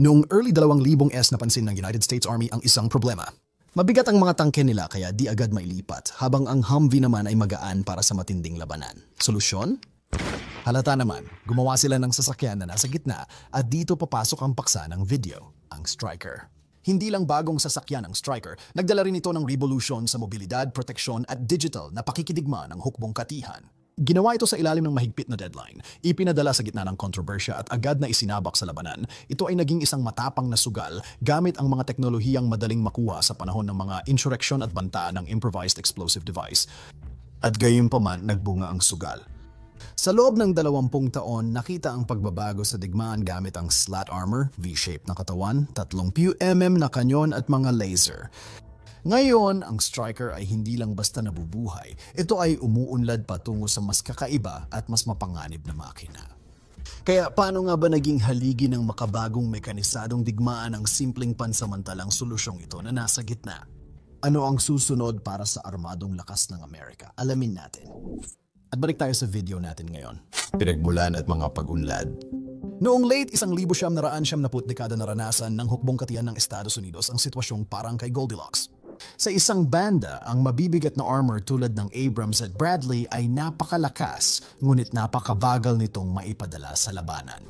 Noong early 2000s napansin ng United States Army ang isang problema. Mabigat ang mga tangke nila kaya di agad mailipat, habang ang Humvee naman ay magaan para sa matinding labanan. Solusyon? Halata naman, gumawa sila ng sasakyan na nasa gitna at dito papasok ang paksa ng video, ang Stryker. Hindi lang bagong sasakyan ang Stryker, nagdala rin ito ng revolusyon sa mobilidad, proteksyon at digital na pakikidigma ng hukbong katihan. Ginawa ito sa ilalim ng mahigpit na deadline, ipinadala sa gitna ng kontrobersya at agad na isinabak sa labanan. Ito ay naging isang matapang na sugal gamit ang mga teknolohiyang madaling makuha sa panahon ng mga insurrection at banta ng improvised explosive device. At gayunpaman nagbunga ang sugal. Sa loob ng 20 taon, nakita ang pagbabago sa digmaan gamit ang slat armor, V-shape na katawan, 30 mm na kanyon at mga laser. Ngayon, ang Stryker ay hindi lang basta nabubuhay, ito ay umuunlad patungo sa mas kakaiba at mas mapanganib na makina. Kaya paano nga ba naging haligi ng makabagong mekanisadong digmaan ang simpleng pansamantalang solusyong ito na nasa gitna? Ano ang susunod para sa armadong lakas ng Amerika? Alamin natin. At balik tayo sa video natin ngayon. Pinagmulan at mga pag-unlad. Noong late 1970 dekada naranasan ng hukbong katiyan ng Estados Unidos ang sitwasyong parang kay Goldilocks. Sa isang banda, ang mabibigat na armor tulad ng Abrams at Bradley ay napakalakas, ngunit napakabagal nitong maipadala sa labanan.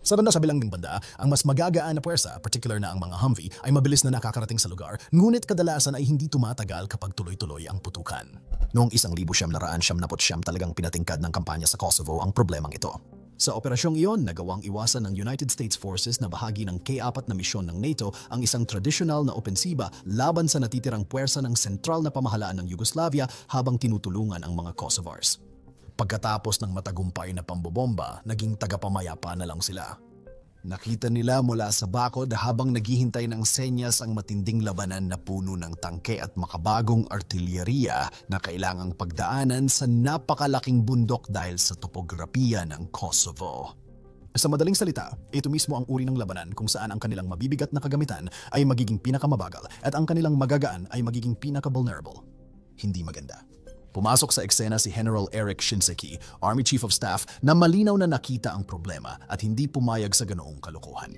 Sa banda sa bilang banda, ang mas magagaan na puwersa, particular na ang mga Humvee, ay mabilis na nakakarating sa lugar, ngunit kadalasan ay hindi tumatagal kapag tuloy-tuloy ang putukan. Noong 1979 talagang pinatingkad ng kampanya sa Kosovo ang problemang ito. Sa operasyong iyon, nagawang iwasan ng United States Forces na bahagi ng K4 na misyon ng NATO ang isang tradisyonal na opensiba laban sa natitirang puwersa ng sentral na pamahalaan ng Yugoslavia habang tinutulungan ang mga Kosovars. Pagkatapos ng matagumpay na pambobomba, naging tagapamayapa na lang sila. Nakita nila mula sa bakod habang naghihintay ng senyas ang matinding labanan na puno ng tangke at makabagong artilyeriya na kailangang pagdaanan sa napakalaking bundok dahil sa topografiya ng Kosovo. Sa madaling salita, ito mismo ang uri ng labanan kung saan ang kanilang mabibigat na kagamitan ay magiging pinakamabagal at ang kanilang magagaan ay magiging pinaka-vulnerable. Hindi maganda. Pumasok sa eksena si General Eric Shinseki, Army Chief of Staff, na malinaw na nakita ang problema at hindi pumayag sa ganoong kalokohan.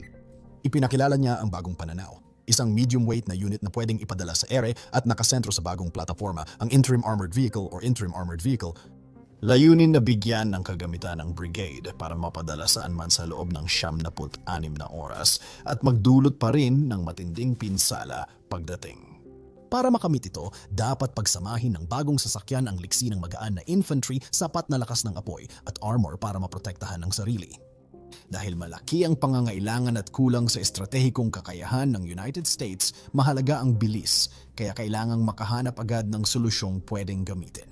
Ipinakilala niya ang bagong pananaw, isang medium-weight na unit na pwedeng ipadala sa ere at nakasentro sa bagong plataforma, ang Interim Armored Vehicle or Interim Armored Vehicle, layunin na bigyan ng kagamitan ng brigade para mapadala saan man sa loob ng 76 na oras at magdulot pa rin ng matinding pinsala pagdating. Para makamit ito, dapat pagsamahin ng bagong sasakyan ang liksi ng magaan na infantry, sapat na lakas ng apoy at armor para maprotektahan ang sarili. Dahil malaki ang pangangailangan at kulang sa estratehikong kakayahan ng United States, mahalaga ang bilis, kaya kailangang makahanap agad ng solusyong pwedeng gamitin.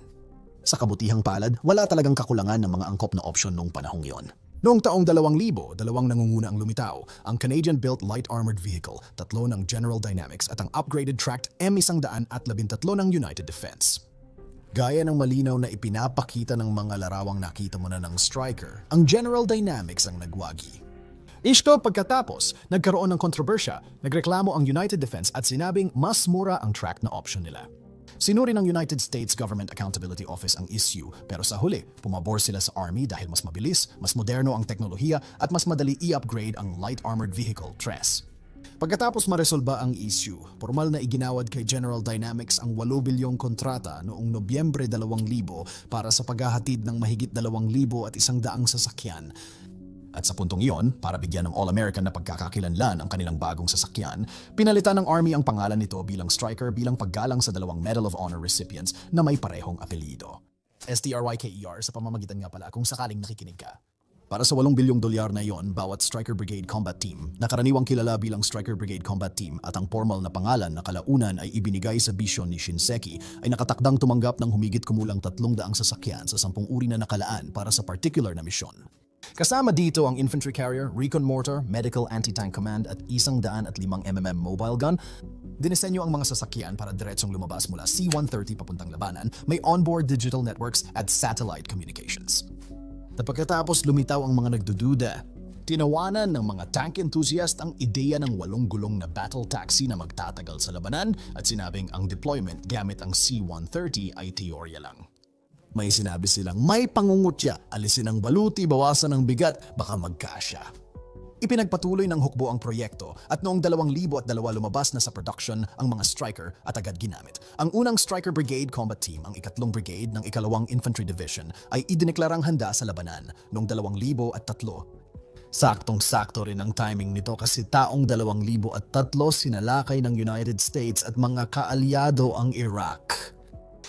Sa kabutihang palad, wala talagang kakulangan ng mga angkop na opsyon noong panahong iyon. Noong taong 2000, dalawang nangunguna ang lumitaw, ang Canadian-built Light Armored Vehicle, 3 ng General Dynamics at ang upgraded tracked M113 ng United Defense. Gaya ng malinaw na ipinapakita ng mga larawang nakita mo na ng Stryker, ang General Dynamics ang nagwagi. Isto pagkatapos, nagkaroon ng kontrobersya, nagreklamo ang United Defense at sinabing mas mura ang tracked na option nila. Sinuri ng United States Government Accountability Office ang issue pero sa huli, pumabor sila sa Army dahil mas mabilis, mas moderno ang teknolohiya at mas madali i-upgrade ang Light Armored Vehicle, TRES. Pagkatapos maresolba ang issue, formal na iginawad kay General Dynamics ang 8 bilyong kontrata noong Nobyembre 2000 para sa paghahatid ng mahigit 2,100 sasakyan. At sa puntong iyon, para bigyan ng All-American na pagkakakilanlan ang kanilang bagong sasakyan, pinalitan ng Army ang pangalan nito bilang Stryker bilang paggalang sa 2 Medal of Honor recipients na may parehong apelyido. STRYKER sa pamamagitan nga pala kung sakaling nakikinig ka. Para sa 8 bilyong dolyar na iyon, bawat Stryker Brigade Combat Team, na karaniwang kilala bilang Stryker Brigade Combat Team at ang formal na pangalan na kalaunan ay ibinigay sa bisyon ni Shinseki, ay nakatakdang tumanggap ng humigit kumulang 300 sasakyan sa 10 uri na nakalaan para sa particular na misyon. Kasama dito ang infantry carrier, recon mortar, medical anti-tank command at 105mm mobile gun. Dinisenyo ang mga sasakyan para diretsong lumabas mula C-130 papuntang labanan, may onboard digital networks at satellite communications. At pagkatapos lumitaw ang mga nagdududa, tinawanan ng mga tank enthusiast ang ideya ng 8 gulong na battle taxi na magtatagal sa labanan at sinabing ang deployment gamit ang C-130 ay teorya lang. May sinabi silang may pangungutya, alisin ang baluti, bawasan ang bigat, baka magkasya. Ipinagpatuloy ng hukbo ang proyekto at noong 2002 lumabas na sa production ang mga Striker at agad ginamit. Ang unang Striker Brigade Combat Team, ang ikatlong brigade ng ikalawang Infantry Division ay idineklarang handa sa labanan noong 2003. Saktong-sakto rin ang timing nito kasi taong 2003 sinalakay ng United States at mga kaalyado ang Iraq.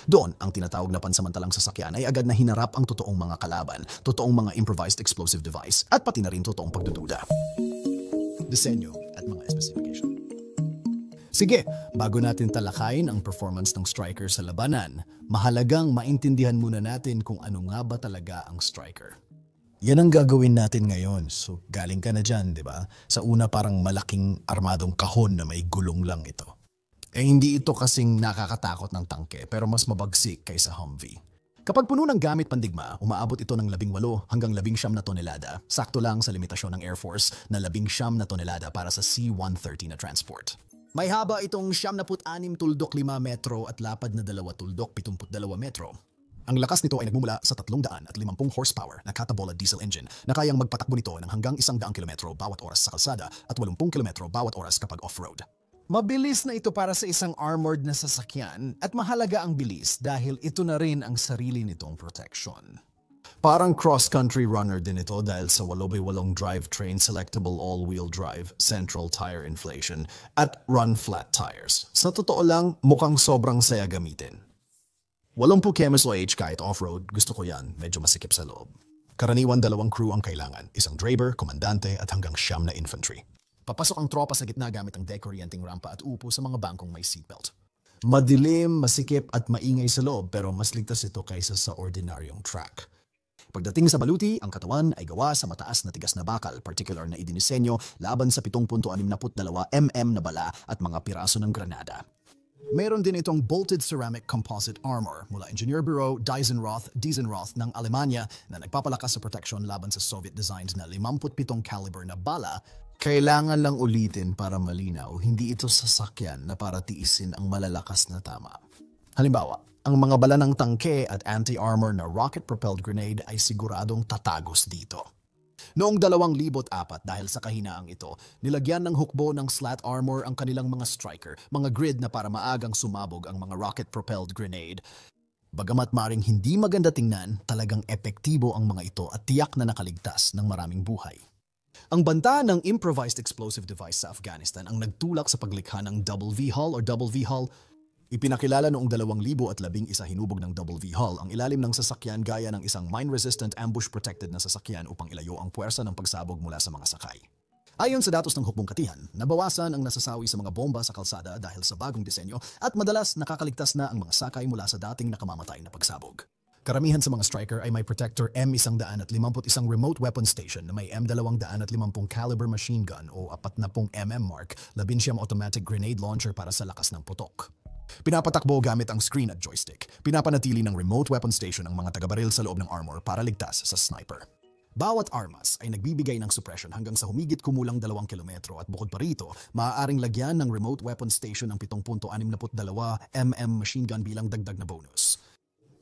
Doon, ang tinatawag na pansamantalang sasakyan ay agad na hinarap ang totoong mga kalaban, totoong mga improvised explosive device, at pati na rin totoong pagdududa. Disenyo at mga specification. Sige, bago natin talakayin ang performance ng Striker sa labanan, mahalagang maintindihan muna natin kung ano nga ba talaga ang Striker. Yan ang gagawin natin ngayon. So, galing ka na dyan, di ba? Sa una parang malaking armadong kahon na may gulong lang ito. Hindi ito kasing nakakatakot ng tangke pero mas mabagsik kaysa Humvee. Kapag puno ng gamit pandigma, umaabot ito ng 18 hanggang 19 na tonelada. Sakto lang sa limitasyon ng Air Force na 19 na tonelada para sa C-130 na transport. May haba itong 76 tuldok 5 metro at lapad na 2 tuldok 72 metro. Ang lakas nito ay nagmumula sa 350 horsepower na Caterpillar diesel engine na kayang magpatakbo nito ng hanggang 100 kilometro bawat oras sa kalsada at 80 kilometro bawat oras kapag off-road. Mabilis na ito para sa isang armored na sasakyan at mahalaga ang bilis dahil ito na rin ang sarili nitong protection. Parang cross-country runner din ito dahil sa 8x8 drivetrain, selectable all-wheel drive, central tire inflation, at run-flat tires. Sa totoo lang, mukhang sobrang saya gamitin. 80 km/h kahit off-road, gusto ko yan, medyo masikip sa loob. Karaniwan 2 crew ang kailangan, isang driver, komandante at hanggang 9 na infantry. Papasok ang tropa sa gitna gamit ang dekoryenting rampa at upo sa mga bangkong may seatbelt. Madilim, masikip at maingay sa loob pero mas ligtas ito kaysa sa ordinaryong track. Pagdating sa baluti, ang katawan ay gawa sa mataas na tigas na bakal, particular na idinisenyo laban sa 7.62 mm na bala at mga piraso ng granada. Meron din itong bolted ceramic composite armor mula Engineer Bureau Diesenroth ng Alemanya na nagpapalakas sa protection laban sa Soviet-designed na 57 caliber na bala. Kailangan lang ulitin para malinaw, hindi ito sasakyan na para tiisin ang malalakas na tama. Halimbawa, ang mga bala ng tangke at anti-armor na rocket-propelled grenade ay siguradong tatagos dito. Noong 2004 dahil sa kahinaang ito, nilagyan ng hukbo ng slat armor ang kanilang mga Striker, mga grid na para maagang sumabog ang mga rocket-propelled grenade. Bagamat maring hindi maganda tingnan, talagang epektibo ang mga ito at tiyak na nakaligtas ng maraming buhay. Ang banta ng improvised explosive device sa Afghanistan ang nagtulak sa paglikha ng Double V-hull or Double V-hull. Ipinakilala noong 2011 hinubog ng Double V-hull ang ilalim ng sasakyan gaya ng isang mine-resistant ambush-protected na sasakyan upang ilayo ang puwersa ng pagsabog mula sa mga sakay. Ayon sa datos ng hukbong katihan, nabawasan ang nasasawi sa mga bomba sa kalsada dahil sa bagong disenyo at madalas nakakaligtas na ang mga sakay mula sa dating nakamamatay na pagsabog. Karamihan sa mga Striker ay may Protector M151 remote weapon station na may M250 caliber machine gun o 40 mm mark, 11 automatic grenade launcher para sa lakas ng putok. Pinapatakbo gamit ang screen at joystick. Pinapanatili ng remote weapon station ang mga taga-baril sa loob ng armor para ligtas sa sniper. Bawat armas ay nagbibigay ng suppression hanggang sa humigit kumulang 2 kilometro at bukod pa rito, maaaring lagyan ng remote weapon station ng 7.62 mm machine gun bilang dagdag na bonus.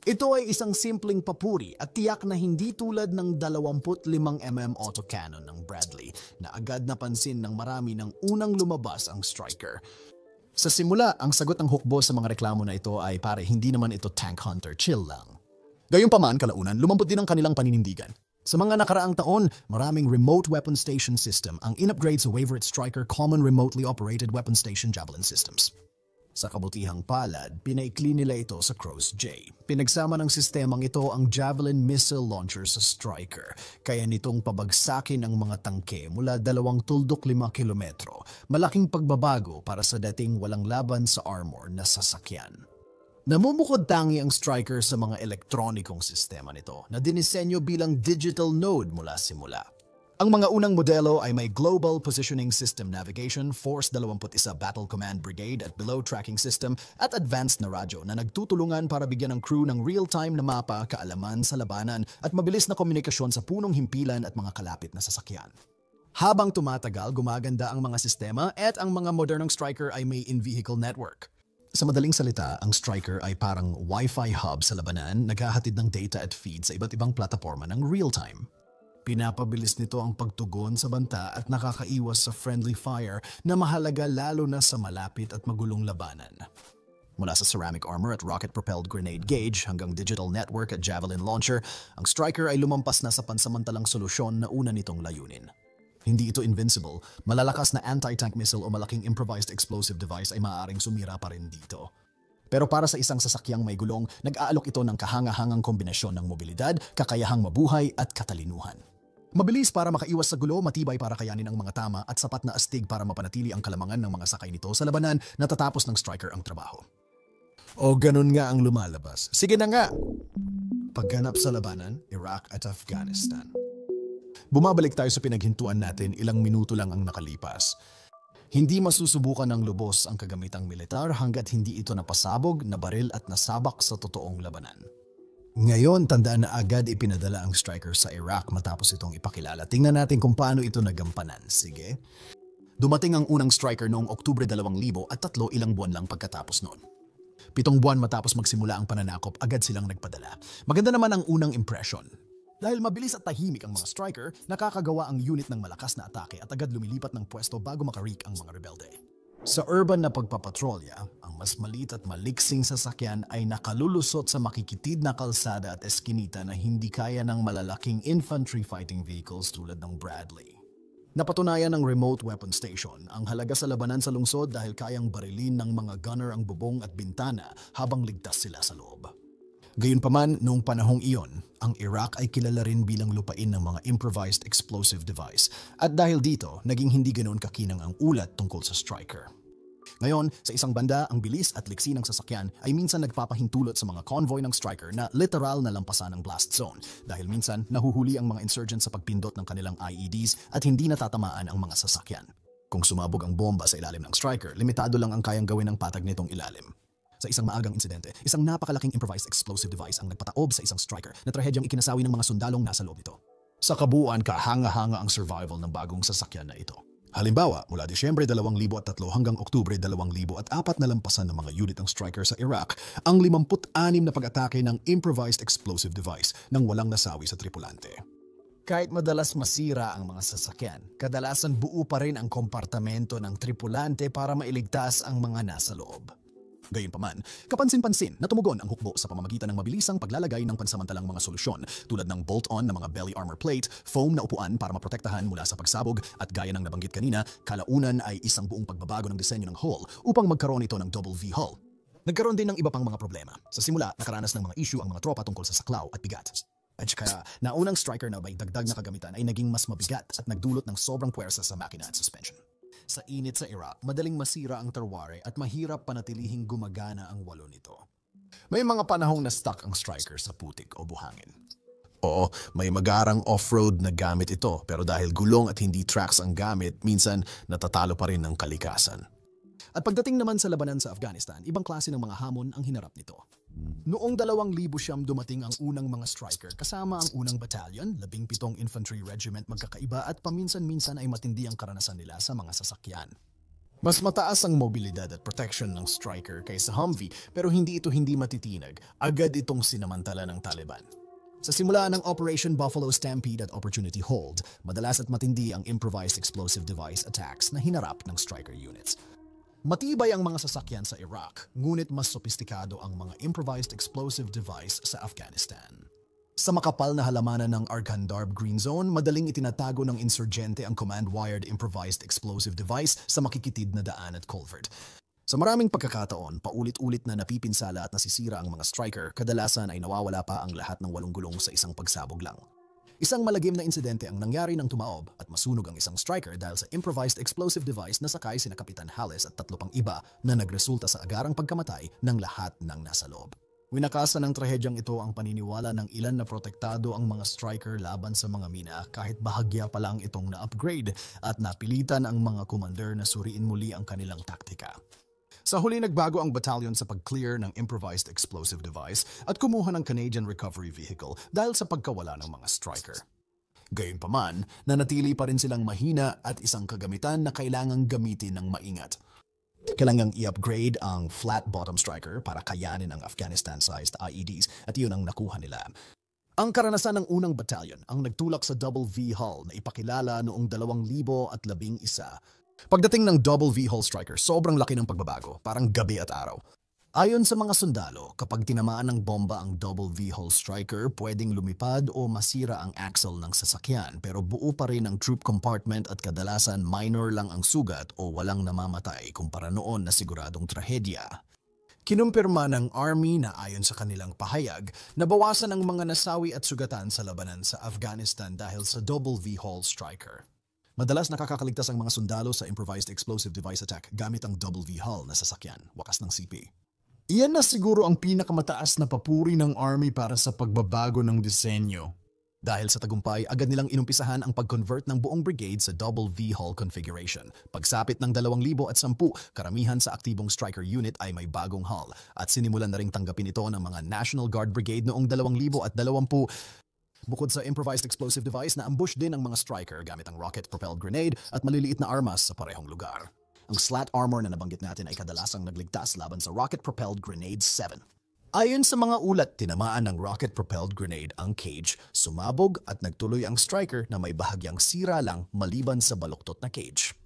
Ito ay isang simpleng papuri at tiyak na hindi tulad ng 25mm autocannon ng Bradley na agad napansin ng marami nang unang lumabas ang Striker. Sa simula, ang sagot ng hukbo sa mga reklamo na ito ay pare hindi naman ito tank hunter, chill lang. Gayunpaman kalaunan, lumampot din ang kanilang paninindigan. Sa mga nakaraang taon, maraming remote weapon station system ang in-upgrade sa Waverett Striker Common Remotely Operated Weapon Station Javelin Systems. Sa kabutihang palad, pinaikli nila ito sa Cross J. Pinagsama ng sistemang ito ang Javelin missile launcher sa Striker, kaya nitong pabagsakin ang mga tangke mula 2.5 kilometro. Malaking pagbabago para sa dating walang laban sa armor na sasakyan. Namumukod tangi ang Striker sa mga elektronikong sistema nito na dinisenyo bilang digital node mula simula. Ang mga unang modelo ay may Global Positioning System Navigation, Force 21 Battle Command Brigade at Below Tracking System at advanced na radyo na nagtutulungan para bigyan ng crew ng real-time na mapa, kaalaman sa labanan at mabilis na komunikasyon sa punong himpilan at mga kalapit na sasakyan. Habang tumatagal, gumaganda ang mga sistema at ang mga modernong Striker ay may in-vehicle network. Sa madaling salita, ang Striker ay parang Wi-Fi hub sa labanan, naghahatid ng data at feed sa iba't ibang plataforma ng real-time. Pinapabilis nito ang pagtugon sa banta at nakakaiwas sa friendly fire na mahalaga lalo na sa malapit at magulong labanan. Mula sa ceramic armor at rocket-propelled grenade gauge hanggang digital network at javelin launcher, ang Striker ay lumampas na sa pansamantalang solusyon na una nitong layunin. Hindi ito invincible, malalakas na anti-tank missile o malaking improvised explosive device ay maaaring sumira pa rin dito. Pero para sa isang sasakyang may gulong, nag-aalok ito ng kahanga-hangang kombinasyon ng mobilidad, kakayahang mabuhay at katalinuhan. Mabilis para makaiwas sa gulo, matibay para kayanin ang mga tama at sapat na astig para mapanatili ang kalamangan ng mga sakay nito sa labanan na tatapos ng Striker ang trabaho. O ganun nga ang lumalabas. Sige na nga! Pagganap sa labanan, Iraq at Afghanistan. Bumabalik tayo sa pinaghintuan natin, ilang minuto lang ang nakalipas. Hindi masusubukan ng lubos ang kagamitang militar hanggat hindi ito napasabog, nabaril at nasabak sa totoong labanan. Ngayon, tandaan na agad ipinadala ang Striker sa Iraq matapos itong ipakilala. Tingnan natin kung paano ito nagampanan. Sige. Dumating ang unang Striker noong Oktubre 2000 at 3 ilang buwan lang pagkatapos noon. 7 buwan matapos magsimula ang pananakop, agad silang nagpadala. Maganda naman ang unang impression. Dahil mabilis at tahimik ang mga Striker, nakakagawa ang unit ng malakas na atake at agad lumilipat ng pwesto bago makarik ang mga rebelde. Sa urban na pagpapatrolya, ang mas maliit at maliksing sasakyan ay nakalulusot sa makikitid na kalsada at eskinita na hindi kaya ng malalaking infantry fighting vehicles tulad ng Bradley. Napatunayan ng remote weapon station ang halaga sa labanan sa lungsod dahil kayang barilin ng mga gunner ang bubong at bintana habang ligtas sila sa loob. Gayunpaman, noong panahong iyon, ang Iraq ay kilala rin bilang lupain ng mga improvised explosive device at dahil dito, naging hindi ganoon kakinang ang ulat tungkol sa Striker. Ngayon, sa isang banda, ang bilis at liksi ng sasakyan ay minsan nagpapahintulot sa mga convoy ng Striker na literal na lampasan ng blast zone dahil minsan nahuhuli ang mga insurgents sa pagpindot ng kanilang IEDs at hindi natatamaan ang mga sasakyan. Kung sumabog ang bomba sa ilalim ng Striker, limitado lang ang kayang gawin ng patag nitong ilalim. Sa isang maagang insidente, isang napakalaking improvised explosive device ang nagpataob sa isang Striker na trahedyang ikinasawi ng mga sundalong nasa loob nito. Sa kabuuan, kahanga-hanga ang survival ng bagong sasakyan na ito. Halimbawa, mula Disyembre 2003 hanggang Oktubre 2004 na lampasan ng mga unit ng Striker sa Iraq ang 56 na pag-atake ng improvised explosive device nang walang nasawi sa tripulante. Kahit madalas masira ang mga sasakyan, kadalasan buo pa rin ang kompartamento ng tripulante para mailigtas ang mga nasa loob. Gayunpaman, kapansin-pansin na tumugon ang hukbo sa pamamagitan ng mabilisang paglalagay ng pansamantalang mga solusyon tulad ng bolt-on na mga belly armor plate, foam na upuan para maprotektahan mula sa pagsabog at gaya ng nabanggit kanina, kalaunan ay isang buong pagbabago ng disenyo ng hull upang magkaroon ito ng double V hull. Nagkaroon din ng iba pang mga problema. Sa simula, nakaranas ng mga issue ang mga tropa tungkol sa saklaw at bigat. At kaya, naunang Striker na may dagdag na kagamitan ay naging mas mabigat at nagdulot ng sobrang puwersa sa makina at suspension. Sa init sa Iraq, madaling masira ang terware at mahirap panatilihing gumagana ang walo nito. May mga panahong na-stuck ang Striker sa putik o buhangin. Oo, may magarang off-road na gamit ito pero dahil gulong at hindi tracks ang gamit, minsan natatalo pa rin ng kalikasan. At pagdating naman sa labanan sa Afghanistan, ibang klase ng mga hamon ang hinarap nito. Noong 2000 dumating ang unang mga Striker kasama ang unang battalion, 17 infantry regiment magkakaiba at paminsan-minsan ay matindi ang karanasan nila sa mga sasakyan. Mas mataas ang mobilidad at protection ng Striker kaysa Humvee pero hindi matitinag, agad itong sinamantala ng Taliban. Sa simula ng Operation Buffalo Stampede at Opportunity Hold, madalas at matindi ang improvised explosive device attacks na hinarap ng Striker units. Matibay ang mga sasakyan sa Iraq, ngunit mas sopistikado ang mga improvised explosive device sa Afghanistan. Sa makapal na halamanan ng Arghandarb Green Zone, madaling itinatago ng insurgente ang command-wired improvised explosive device sa makikitid na daan at culvert. Sa maraming pagkakataon, paulit-ulit na napipinsala at nasisira ang mga Striker, kadalasan ay nawawala pa ang lahat ng 8 gulong sa isang pagsabog lang. Isang malagim na insidente ang nangyari nang tumaob at masunog ang isang Striker dahil sa improvised explosive device na sakay sina Kapitan Halles at 3 pang iba na nagresulta sa agarang pagkamatay ng lahat ng nasa loob. Winakasan ng trahedyang ito ang paniniwala ng ilan na protektado ang mga Striker laban sa mga mina kahit bahagya pa lang itong na-upgrade at napilitan ang mga commander na suriin muli ang kanilang taktika. Sa huli nagbago ang battalion sa pag-clear ng improvised explosive device at kumuha ng Canadian Recovery Vehicle dahil sa pagkawala ng mga Striker. Gayunpaman, nanatili pa rin silang mahina at isang kagamitan na kailangang gamitin ng maingat. Kailangang i-upgrade ang flat-bottom Striker para kayanin ang Afghanistan-sized IEDs at iyon ang nakuha nila. Ang karanasan ng unang batalyon ang nagtulak sa Double V Hull na ipakilala noong 2011. Pagdating ng Double V Hull Striker, sobrang laki ng pagbabago, parang gabi at araw. Ayon sa mga sundalo, kapag tinamaan ng bomba ang Double V Hull Striker, pwedeng lumipad o masira ang axle ng sasakyan pero buo pa rin ang troop compartment at kadalasan minor lang ang sugat o walang namamatay kumpara noon na siguradong trahedya. Kinumpirma ng Army na ayon sa kanilang pahayag, nabawasan ang mga nasawi at sugatan sa labanan sa Afghanistan dahil sa Double V Hull Striker. Madalas nakakakaligtas ang mga sundalo sa improvised explosive device attack gamit ang Double V Hull na sasakyan, wakas ng CP. Iyan na siguro ang pinakamataas na papuri ng Army para sa pagbabago ng disenyo. Dahil sa tagumpay, agad nilang inumpisahan ang pag-convert ng buong brigade sa Double V Hull configuration. Pagsapit ng 2010, karamihan sa aktibong striker unit ay may bagong hull at sinimulan na ring tanggapin ito ng mga National Guard Brigade noong 2020. Bukod sa improvised explosive device, na-ambush din ang mga striker gamit ang rocket-propelled grenade at maliliit na armas sa parehong lugar. Ang slat armor na nabanggit natin ay kadalasang nagligtas laban sa rocket-propelled grenade 7. Ayon sa mga ulat, tinamaan ng rocket-propelled grenade ang cage, sumabog at nagtuloy ang striker na may bahagyang sira lang maliban sa baluktot na cage.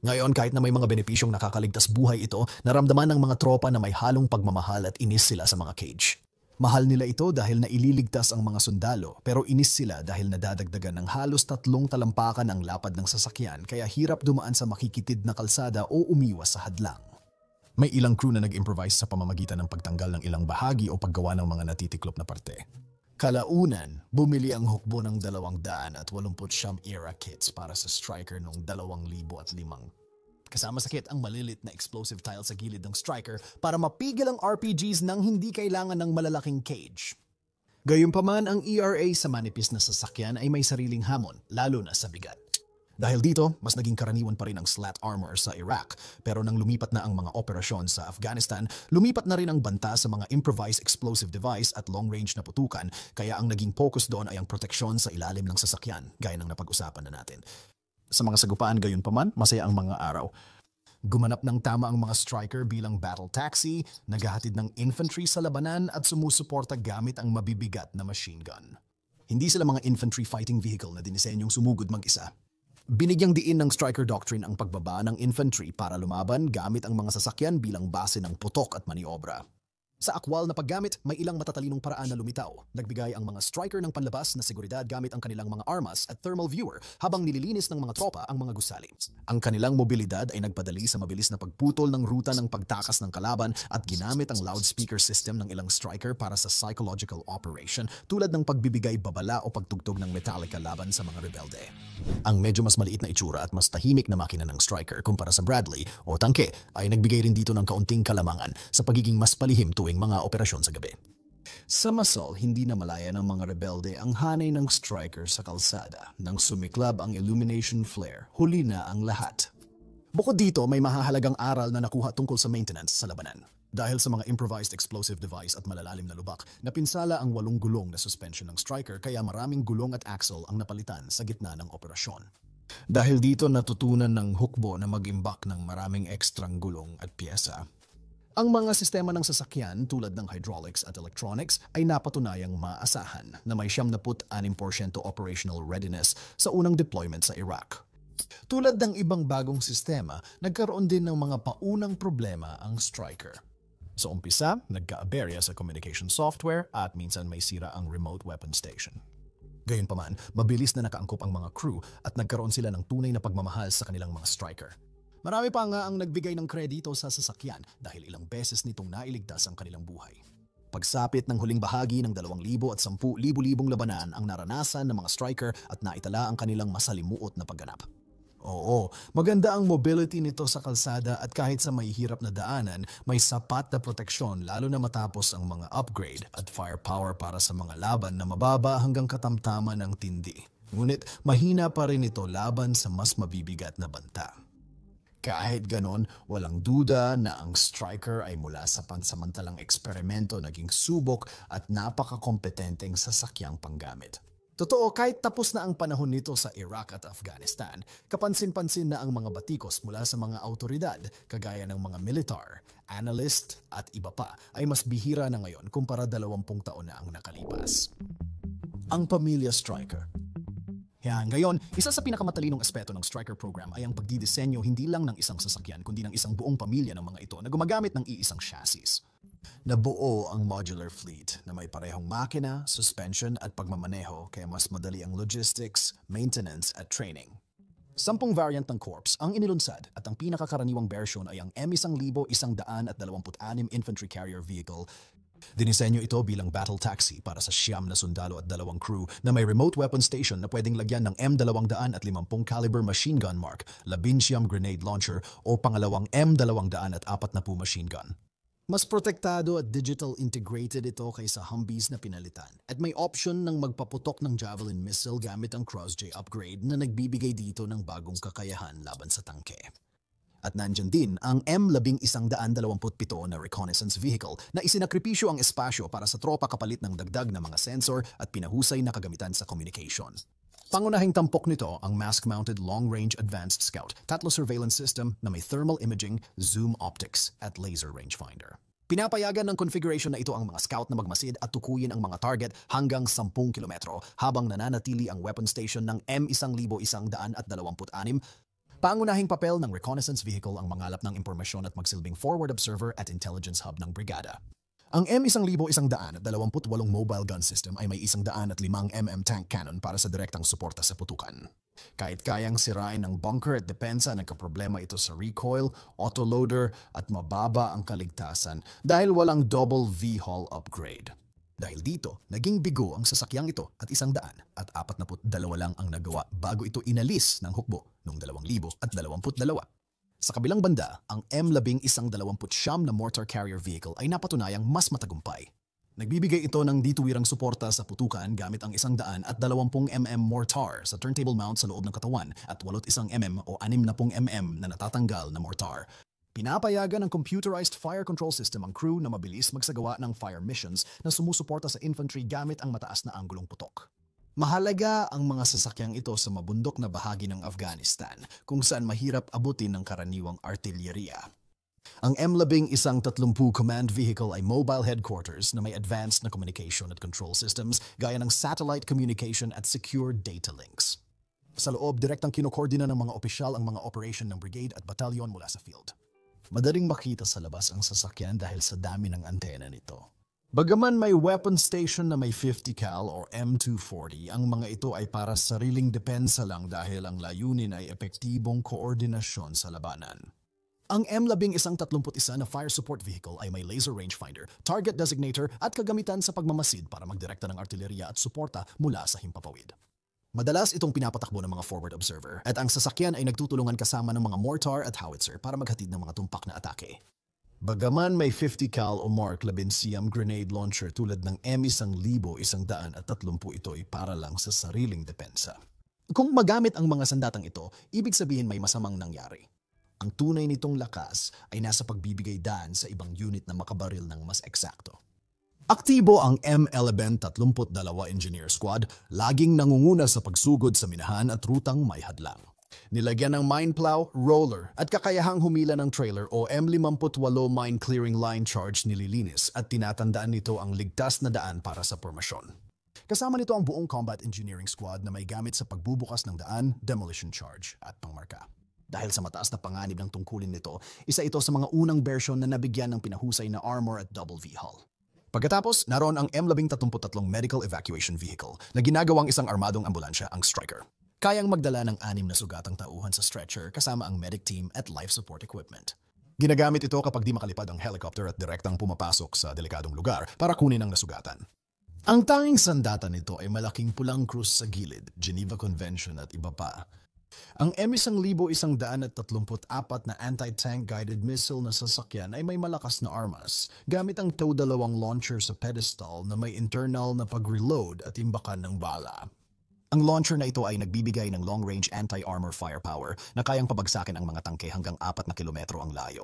Ngayon, kahit na may mga benepisyong nakakaligtas buhay ito, naramdaman ng mga tropa na may halong pagmamahal at inis sila sa mga cage. Mahal nila ito dahil naililigtas ang mga sundalo pero inis sila dahil nadadagdagan ng halos 3 talampakan ang lapad ng sasakyan kaya hirap dumaan sa makikitid na kalsada o umiwas sa hadlang. May ilang crew na nag-improvise sa pamamagitan ng pagtanggal ng ilang bahagi o paggawa ng mga natitiklop na parte. Kalaunan, bumili ang hukbo ng 289 era kits para sa striker noong 2005. Kasama sa kit ang malilit na explosive tile sa gilid ng striker para mapigil ang RPGs nang hindi kailangan ng malalaking cage. Gayunpaman, ang ERA sa manipis na sasakyan ay may sariling hamon, lalo na sa bigat. Dahil dito, mas naging karaniwan pa rin ang slat armor sa Iraq, pero nang lumipat na ang mga operasyon sa Afghanistan, lumipat na rin ang banta sa mga improvised explosive device at long-range na putukan, kaya ang naging focus doon ay ang proteksyon sa ilalim ng sasakyan, gaya ng napag-usapan na natin. Sa mga sagupaan gayunpaman, masaya ang mga araw. Gumanap ng tama ang mga striker bilang battle taxi, naghahatid ng infantry sa labanan at sumusuporta gamit ang mabibigat na machine gun. Hindi sila mga infantry fighting vehicle na dinisenyong sumugod mag-isa. Binigyang diin ng striker doctrine ang pagbaba ng infantry para lumaban gamit ang mga sasakyan bilang base ng putok at maniobra. Sa akwal na paggamit, may ilang matatalinong paraan na lumitaw. Nagbigay ang mga striker ng panlabas na seguridad gamit ang kanilang mga armas at thermal viewer habang nililinis ng mga tropa ang mga gusali. Ang kanilang mobilidad ay nagpadali sa mabilis na pagputol ng ruta ng pagtakas ng kalaban at ginamit ang loudspeaker system ng ilang striker para sa psychological operation tulad ng pagbibigay babala o pagtugtog ng Metallica laban sa mga rebelde. Ang medyo mas maliit na itsura at mas tahimik na makina ng striker kumpara sa Bradley o tangke ay nagbigay rin dito ng kaunting kalamangan sa pagiging mas palihim tuwing mga operasyon sa gabi. Sa Masol, hindi na malaya ng mga rebelde ang hanay ng striker sa kalsada. Nang sumiklab ang illumination flare, huli na ang lahat. Bukod dito, may mahahalagang aral na nakuha tungkol sa maintenance sa labanan. Dahil sa mga improvised explosive device at malalalim na lubak, napinsala ang 8 gulong na suspension ng striker kaya maraming gulong at axle ang napalitan sa gitna ng operasyon. Dahil dito natutunan ng hukbo na mag-imbak ng maraming ekstrang gulong at piyesa. Ang mga sistema ng sasakyan tulad ng hydraulics at electronics ay napatunayang maasahan na may 76% operational readiness sa unang deployment sa Iraq. Tulad ng ibang bagong sistema, nagkaroon din ng mga paunang problema ang striker. Sa umpisa, nagka-aberya sa communication software at minsan may sira ang remote weapon station. Gayunpaman, mabilis na nakaangkop ang mga crew at nagkaroon sila ng tunay na pagmamahal sa kanilang mga striker. Marami pa nga ang nagbigay ng kredito sa sasakyan dahil ilang beses nitong nailigtas ang kanilang buhay. Pagsapit ng huling bahagi ng 2010, libu-libong labanan ang naranasan ng mga striker at naitala ang kanilang masalimuot na pagganap. Oo, maganda ang mobility nito sa kalsada at kahit sa may hirap na daanan, may sapat na proteksyon lalo na matapos ang mga upgrade at firepower para sa mga laban na mababa hanggang katamtaman ng tindi. Ngunit mahina pa rin ito laban sa mas mabibigat na banta. Kahit ganon, walang duda na ang striker ay mula sa pansamantalang eksperimento naging subok at napakakompetenteng sasakyang panggamit. Totoo, kahit tapos na ang panahon nito sa Iraq at Afghanistan, kapansin-pansin na ang mga batikos mula sa mga autoridad, kagaya ng mga militar, analyst at iba pa, ay mas bihira na ngayon kumpara 20 taon na ang nakalipas. Ang pamilya Striker. Yan, ngayon, isa sa pinakamatalinong aspeto ng Striker program ay ang pagdidisenyo hindi lang ng isang sasakyan kundi ng isang buong pamilya ng mga ito na gumagamit ng iisang chassis. Nabuo ang modular fleet na may parehong makina, suspension at pagmamaneho kaya mas madali ang logistics, maintenance at training. 10 variant ng Corps ang inilunsad at ang pinakakaraniwang version ay ang M1126 Infantry Carrier Vehicle. Dinisenyo ito bilang battle taxi para sa 9 na sundalo at 2 crew na may remote weapon station na pwedeng lagyan ng M250 caliber machine gun mark, 19 grenade launcher o pangalawang M240 machine gun. Mas protektado at digital integrated ito kaysa Humvees na pinalitan at may option ng magpaputok ng Javelin missile gamit ang Cross-J upgrade na nagbibigay dito ng bagong kakayahan laban sa tangke. At nandyan din ang M1127 na reconnaissance vehicle na isinakripisyo ang espasyo para sa tropa kapalit ng dagdag na mga sensor at pinahusay na kagamitan sa communication. Pangunahing tampok nito ang mask-mounted long-range advanced scout, tatlo surveillance system na may thermal imaging, zoom optics at laser rangefinder. Pinapayagan ng configuration na ito ang mga scout na magmasid at tukuyin ang mga target hanggang 10 kilometro habang nananatili ang weapon station ng M1126. Pangunahing papel ng reconnaissance vehicle ang mangalap ng impormasyon at magsilbing forward observer at intelligence hub ng brigada. Ang M1126 mobile gun system ay may 105 mm tank cannon para sa direktang suporta sa putukan. Kahit kayang sirain ng bunker at depensa, nagkaproblema ito sa recoil, autoloader at mababa ang kaligtasan dahil walang double V-hull upgrade. Dahil dito, naging bigo ang sasakyang ito at 142 lang ang nagawa bago ito inalis ng hukbo noong 2022. Sa kabilang banda, ang M1129 na mortar carrier vehicle ay napatunayang mas matagumpay. Nagbibigay ito ng dituwirang suporta sa putukan gamit ang 120 mm mortar sa turntable mount sa loob ng katawan at 81 mm o 60 mm na natatanggal na mortar. Pinapayagan ng computerized fire control system ang crew na mabilis magsagawa ng fire missions na sumusuporta sa infantry gamit ang mataas na anggulong putok. Mahalaga ang mga sasakyang ito sa mabundok na bahagi ng Afghanistan kung saan mahirap abutin ng karaniwang artilyeriya. Ang M1130 command vehicle ay mobile headquarters na may advanced na communication at control systems gaya ng satellite communication at secure data links. Sa loob, direktang kinokoordina ng mga opisyal ang mga operation ng brigade at batalyon mula sa field. Madaling makita sa labas ang sasakyan dahil sa dami ng antena nito. Bagaman may weapon station na may 50 cal or M240, ang mga ito ay para sariling depensa lang dahil ang layunin ay epektibong koordinasyon sa labanan. Ang M1131 na fire support vehicle ay may laser rangefinder, target designator at kagamitan sa pagmamasid para magdirekta ng artilleria at suporta mula sa himpapawid. Madalas itong pinapatakbo ng mga forward observer at ang sasakyan ay nagtutulungan kasama ng mga mortar at howitzer para maghatid ng mga tumpak na atake. Bagaman may 50 cal o Mark 11 grenade launcher tulad ng M1130 ito ay para lang sa sariling depensa. Kung magamit ang mga sandatang ito, ibig sabihin may masamang nangyari. Ang tunay nitong lakas ay nasa pagbibigay daan sa ibang unit na makabaril ng mas eksakto. Aktibo ang M1132 Engineer Squad, laging nangunguna sa pagsugod sa minahan at rutang may hadlang. Nilagyan ng mine plow, roller at kakayahang humila ng trailer o M58 mine clearing line charge nililinis at tinatandaan nito ang ligtas na daan para sa pormasyon. Kasama nito ang buong combat engineering squad na may gamit sa pagbubukas ng daan, demolition charge at pangmarka. Dahil sa mataas na panganib ng tungkulin nito, isa ito sa mga unang version na nabigyan ng pinahusay na armor at double V-hull. Pagkatapos, naroon ang M1133 Medical Evacuation Vehicle na ginagawang isang armadong ambulansya, ang Striker. Kayang magdala ng 6 na sugatang tauhan sa stretcher kasama ang medic team at life support equipment. Ginagamit ito kapag di makalipad ang helicopter at direktang pumapasok sa delikadong lugar para kunin ang nasugatan. Ang tanging sandata nito ay malaking pulang krus sa gilid, Geneva Convention at iba pa. Ang M1134 na anti-tank guided missile na sasakyan ay may malakas na armas, gamit ang TOW-2 launcher sa pedestal na may internal na pag-reload at imbakan ng bala. Ang launcher na ito ay nagbibigay ng long-range anti-armor firepower na kayang pabagsakin ang mga tangke hanggang 4 na kilometro ang layo.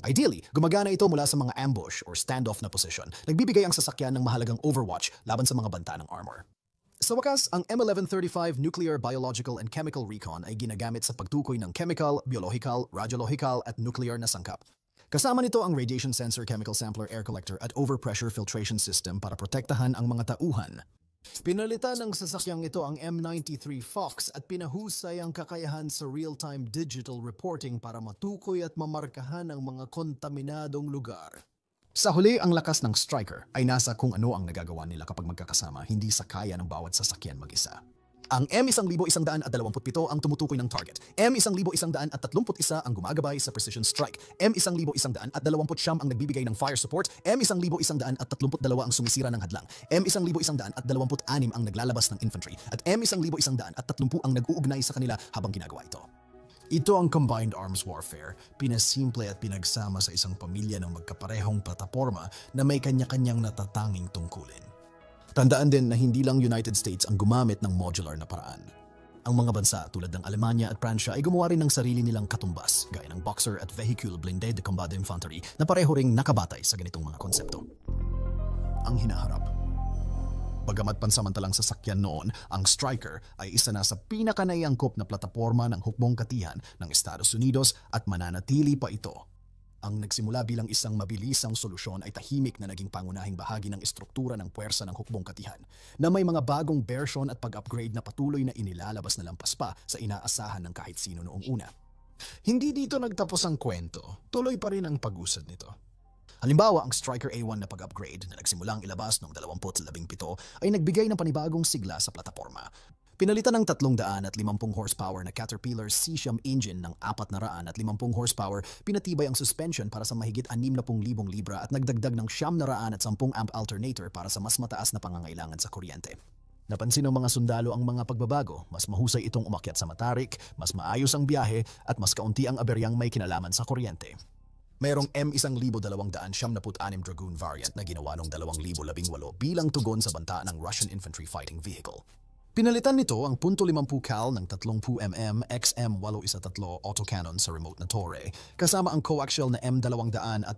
Ideally, gumagana ito mula sa mga ambush or standoff na posisyon. Nagbibigay ang sasakyan ng mahalagang overwatch laban sa mga banta ng armor. Sa wakas, ang M1135 Nuclear, Biological and Chemical Recon ay ginagamit sa pagtukoy ng chemical, biological, radiological at nuclear na sangkap. Kasama nito ang radiation sensor, chemical sampler, air collector at overpressure filtration system para protektahan ang mga tauhan. Pinalitan ng sasakyang ito ang M93 Fox at pinahusay ang kakayahan sa real-time digital reporting para matukoy at mamarkahan ang mga kontaminadong lugar. Sa huli, ang lakas ng Striker ay nasa kung ano ang nagagawa nila kapag magkakasama, hindi sa kaya ng bawat sasakyan mag-isa. Ang M1127 ang tumutukoy ng target. M1131 ang gumagabay sa precision strike. M1129 ang nagbibigay ng fire support. M1132 ang sumisira ng hadlang. M1126 ang naglalabas ng infantry. At M1130 ang nag-uugnay sa kanila habang ginagawa ito. Ito ang combined arms warfare, pinasimple at pinagsama sa isang pamilya ng magkaparehong plataporma na may kanya-kanyang natatanging tungkulin. Tandaan din na hindi lang United States ang gumamit ng modular na paraan. Ang mga bansa tulad ng Alemanya at Pransya ay gumawa rin ng sarili nilang katumbas, gaya ng Boxer at Vehicle Blinded Combat Infantry na pareho ring nakabatay sa ganitong mga konsepto. Ang hinaharap. Bagamat pansamantalang sasakyan noon, ang Striker ay isa na sa pinakanaiangkop na plataporma ng hukbong katihan ng Estados Unidos at mananatili pa ito. Ang nagsimula bilang isang mabilisang solusyon ay tahimik na naging pangunahing bahagi ng estruktura ng puwersa ng hukbong katihan na may mga bagong version at pag-upgrade na patuloy na inilalabas na lampas pa sa inaasahan ng kahit sino noong una. Hindi dito nagtapos ang kwento, tuloy pa rin ang pag-usad nito. Halimbawa, ang Striker A1 na pag-upgrade na nagsimulang ilabas noong 2017 ay nagbigay ng panibagong sigla sa plataporma. Pinalitan ng 350 horsepower na Caterpillar C-Sham engine ng 450 horsepower, pinatibay ang suspension para sa mahigit 60,000 libra at nagdagdag ng 910 amp alternator para sa mas mataas na pangangailangan sa kuryente. Napansin ng mga sundalo ang mga pagbabago, mas mahusay itong umakyat sa matarik, mas maayos ang biyahe at mas kaunti ang aberyang may kinalaman sa kuryente. Mayroong M1276 Dragoon variant na ginawa noong 2018 bilang tugon sa banta ng Russian Infantry Fighting Vehicle. Pinalitan nito ang .50 cal ng 30mm XM813 autocannon sa remote na torre, kasama ang coaxial na M240.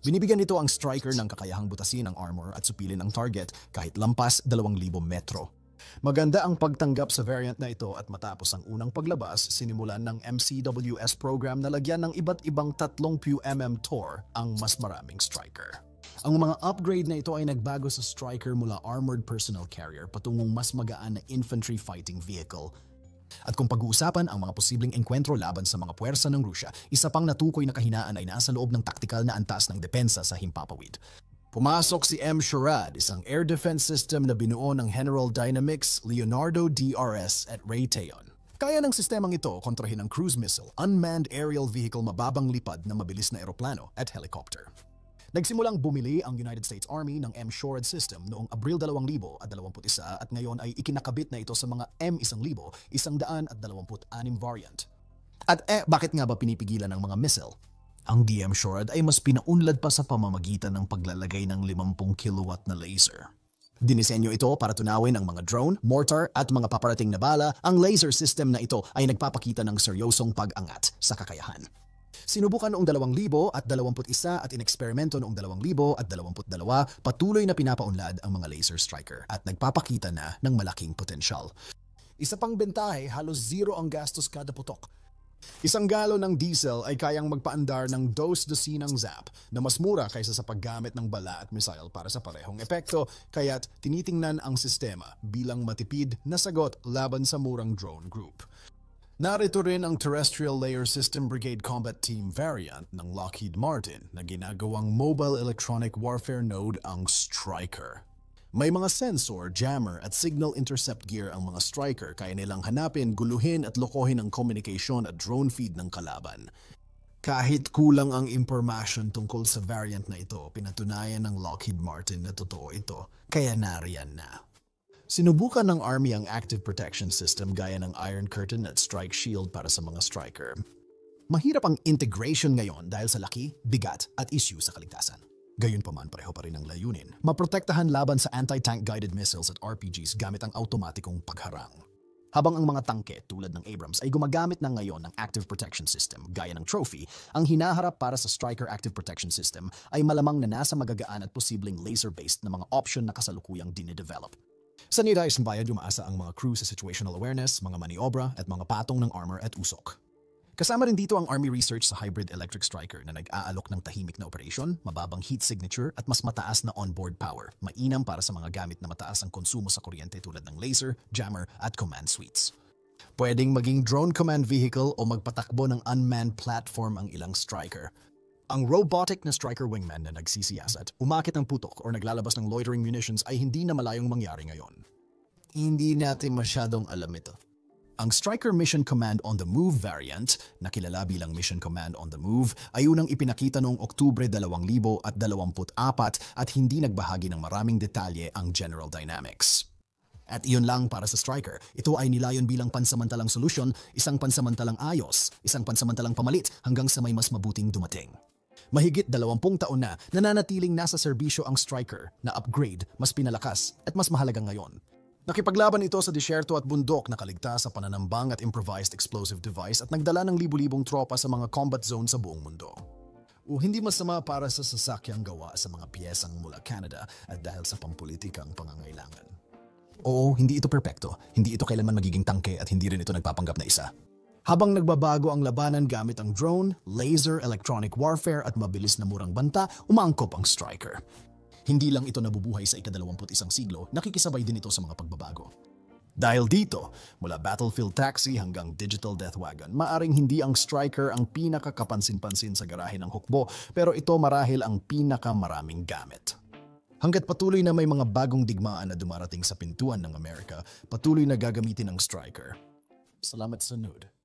Binibigyan nito ang Striker ng kakayahang butasin ang armor at supilin ang target kahit lampas 2,000 metro. Maganda ang pagtanggap sa variant na ito at matapos ang unang paglabas, sinimulan ng MCWS program na lagyan ng iba't ibang 30mm Tor ang mas maraming Striker. Ang mga upgrade na ito ay nagbago sa Striker mula armored personnel carrier patungong mas magaan na infantry fighting vehicle. At kung pag-uusapan ang mga posibleng engkwentro laban sa mga puwersa ng Rusya, isa pang natukoy na kahinaan ay nasa loob ng taktikal na antas ng depensa sa himpapawid. Pumasok si M-Shorad, isang air defense system na binuo ng General Dynamics, Leonardo DRS at Raytheon. Kaya ng sistemang ito kontrahin ang cruise missile, unmanned aerial vehicle mababang lipad na mabilis na eroplano at helicopter. Nagsimulang bumili ang United States Army ng M-Shorad system noong Abril 2021 at ngayon ay ikinakabit na ito sa mga M1000-126 variant. At bakit nga ba pinipigilan ng mga missile? Ang DM-Shorad ay mas pinaunlad pa sa pamamagitan ng paglalagay ng 50 kilowatt na laser. Dinisenyo ito para tunawin ang mga drone, mortar at mga paparating na bala. Ang laser system na ito ay nagpapakita ng seryosong pag-angat sa kakayahan. Sinubukan noong 2021 at ineksperimento noong 2022, patuloy na pinapaunlad ang mga laser striker at nagpapakita na ng malaking potensyal. Isa pang bentahe, halos zero ang gastos kada putok. Isang galon ng diesel ay kayang magpaandar ng 2 dosinang zap na mas mura kaysa sa paggamit ng bala at missile para sa parehong epekto, kaya't tinitingnan ang sistema bilang matipid na sagot laban sa murang drone group. Narito rin ang Terrestrial Layer System Brigade Combat Team variant ng Lockheed Martin na ginagawang mobile electronic warfare node ang Striker. May mga sensor, jammer at signal intercept gear ang mga Striker kaya nilang hanapin, guluhin at lokohin ang communication at drone feed ng kalaban. Kahit kulang ang impormasyon tungkol sa variant na ito, pinatunayan ng Lockheed Martin na totoo ito, kaya nariyan na. Sinubukan ng Army ang active protection system gaya ng Iron Curtain at Strike Shield para sa mga Striker. Mahirap ang integration ngayon dahil sa laki, bigat at issue sa kaligtasan. Gayunpaman pareho pa rin ang layunin, maprotektahan laban sa anti-tank guided missiles at RPGs gamit ang automatikong pagharang. Habang ang mga tangke tulad ng Abrams ay gumagamit na ngayon ng active protection system gaya ng Trophy, ang hinaharap para sa Striker active protection system ay malamang na nasa magagaan at posibleng laser-based na mga option na kasalukuyang dinidevelop. Sa nitayos ng bayad, umaasa ang mga crew sa situational awareness, mga maniobra at mga patong ng armor at usok. Kasama rin dito ang Army research sa hybrid electric striker na nag-aalok ng tahimik na operasyon, mababang heat signature at mas mataas na onboard power. Mainam para sa mga gamit na mataas ang konsumo sa kuryente tulad ng laser, jammer at command suites. Pwedeng maging drone command vehicle o magpatakbo ng unmanned platform ang ilang striker. Ang robotic na striker wingman na nagsisiyasat, umakit ng putok o naglalabas ng loitering munitions ay hindi na malayong mangyari ngayon. Hindi natin masyadong alam ito. Ang Striker Mission Command on the Move variant, na kilala bilang Mission Command on the Move, ay unang ipinakita noong Oktubre 2024 at hindi nagbahagi ng maraming detalye ang General Dynamics. At iyon lang para sa Striker. Ito ay nilayon bilang pansamantalang solusyon, isang pansamantalang ayos, isang pansamantalang pamalit hanggang sa may mas mabuting dumating. Mahigit 20 taon na nananatiling nasa serbisyo ang Striker na upgrade, mas pinalakas at mas mahalaga ngayon. Nakipaglaban ito sa disyerto at bundok na kaligtas sa pananambang at improvised explosive device at nagdala ng libu-libong tropa sa mga combat zone sa buong mundo. Hindi masama para sa sasakyang gawa sa mga piyesang mula Canada at dahil sa pampulitikang pangangailangan. Oo, hindi ito perpekto, hindi ito kailanman magiging tangke at hindi rin ito nagpapanggap na isa. Habang nagbabago ang labanan gamit ang drone, laser, electronic warfare at mabilis na murang banta, umaangkop ang Striker. Hindi lang ito nabubuhay sa ika-21 siglo, nakikisabay din ito sa mga pagbabago. Dahil dito, mula battlefield taxi hanggang digital death wagon, maaring hindi ang Striker ang pinakakapansin-pansin sa garahe ng hukbo, pero ito marahil ang pinakamaraming gamit. Hanggat patuloy na may mga bagong digmaan na dumarating sa pintuan ng Amerika, patuloy na gagamitin ang Striker. Salamat sa nude.